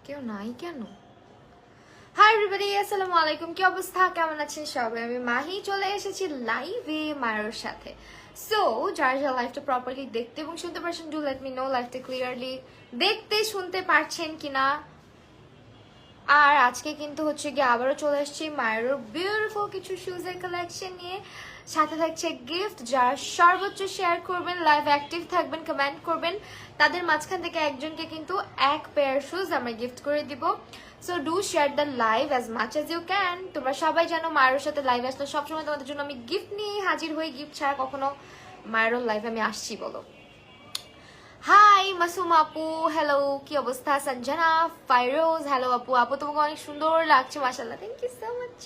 কেউ নাই কেন? হাই এভরিবডি, আসসালামু আলাইকুম। কি অবস্থা, কেমন আছেন সবাই? আমি মাহি চলে এসেছি লাইভে মায়ের সাথে। সো যারা যারা লাইভটা প্রপারলি দেখতে এবং শুনতে পারছেন, ডু লেট মি নো লাইভটা ক্লিয়ারলি দেখতে শুনতে পারছেন কিনা। আর আজকে কিন্তু হচ্ছে গিয়ে আবারও চলে এসেছি মায়ের বিউটিফুল কিছু শুজের কালেকশন নিয়ে। সাথে থাকছে গিফট। যারা সর্বোচ্চ শেয়ার করবেন, লাইভ অ্যাক্টিভ থাকবেন, কমেন্ট করবেন, তাদের মাঝখান থেকে একজনকে কিন্তু এক পেয়ার শুজ আমরা গিফট করে দিব। So do share the live as much as you can. তোমরা সবাই জানো মায়ের সাথে লাইভ আসলে সবসময় তোমাদের জন্য আমি গিফট নিয়ে হাজির হই। গিফট ছাড়া কখনো মায়ের লাইভে আমি আসছি বলো? হাই মাসুম আপু, হ্যালো, কি অবস্থা? সঞ্জনা ফাইরোজ, হ্যালো আপু। আপু তোমাকে অনেক সুন্দর লাগছে, মাশাআল্লাহ, thank you so much.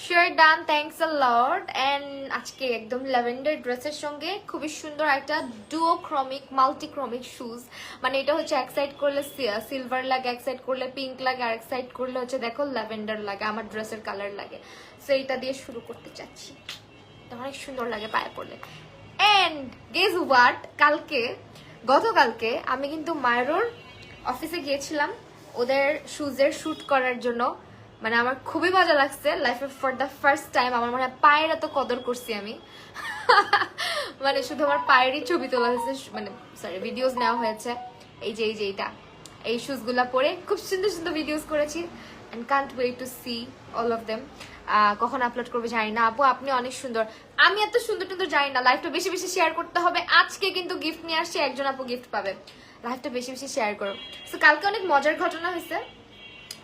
Sure done, thanks a lot. And আজকে একদম ল্যাভেন্ডার ড্রেসের সঙ্গে খুবই সুন্দর একটা ডুওক্রমিক মাল্টিক্রমিক শুজ। মানে এটা হচ্ছে এক সাইড করলে সিলভার লাগে, এক সাইড করলে পিঙ্ক লাগে, আর এক সাইড করলে হচ্ছে দেখো ল্যাভেন্ডার লাগে, আমার ড্রেসের কালার লাগে। সো এইটা দিয়ে শুরু করতে চাচ্ছি, অনেক সুন্দর লাগে পায়ে পড়লে। অ্যান্ড গেস হোয়াট, গতকালকে আমি কিন্তু মায়ের অফিসে গিয়েছিলাম ওদের শুজের শুট করার জন্য। মানে আমার খুবই মজা লাগছে, লাইফে ফর দ্য ফার্স্ট টাইম আমার মনে হয় পায়ের এত কদর করছি আমি। মানে শুধু আমার পায়েরই ছবি তোলা হয়েছে, মানে সরি ভিডিওস নেওয়া হয়েছে। এই যে এইটা, এই শুজগুলা পরে খুব সুন্দর সুন্দর ভিডিওস করেছি। And can't wait to see all of them. কখন আপলোড করবে জানি না। আপু আপনি অনেক সুন্দর। আমি এত সুন্দর সুন্দর জানি না। লাইভটা বেশি বেশি শেয়ার করতে হবে। আজকে কিন্তু গিফট নিয়ে আসছি, একজন আপু গিফট পাবে। লাইভটা বেশি বেশি শেয়ার করো। তো কালকে অনেক মজার ঘটনা হয়েছে।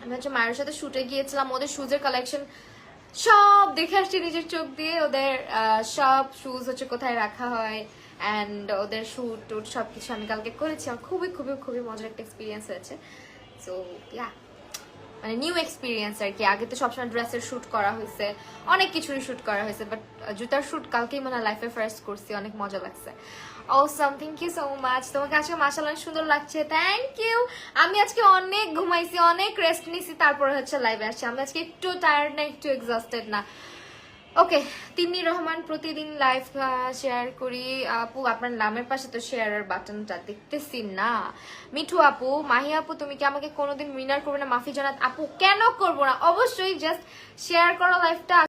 আমি হচ্ছে মায়ের সাথে শুটে গিয়েছিলাম, ওদের শুজের কালেকশন সব দেখে আসছি নিজের চোখ দিয়ে। ওদের সব শুজ হচ্ছে কোথায় রাখা হয়, অ্যান্ড ওদের শুট টুট সবকিছু আমি কালকে করেছি। আমার খুবই খুবই খুবই মজার একটা এক্সপিরিয়েন্স হয়েছে। সো ইয়া, মানে নিউ এক্সপিরিয়েন্স আর কি। আগে তো সবসময় ড্রেসের শুট করা হয়েছে, অনেক কিছুরই শুট করা হয়েছে, বাট জুতার শুট কালকেই মানে লাইফে ফার্স্ট করছি। অনেক মজা লাগছে। Awesome, thank you so much. তোমাকে আজকে মাশাআল্লাহ সুন্দর লাগছে, থ্যাংক ইউ। আমি আজকে অনেক ঘুমাইছি, অনেক রেস্ট নিছি, তারপরে হচ্ছে লাইভে আসছি। আমি আজকে একটু টায়ার্ড না, একটু এক্সস্টেড না। ওকে, তিন্নি রহমান, প্রতিদিন লাইভ শেয়ার করি। আপু আপনার নামের পাশে তো শেয়ারের বাটনটা দেখতেছি না। মিঠু আপু, মাহি আপু, তুমি কি আমাকে কোনোদিন উইনার করবে না? মাফি জানাত আপু, কেন করবো না, অবশ্যই। জাস্ট শেয়ার করো লাইভটা।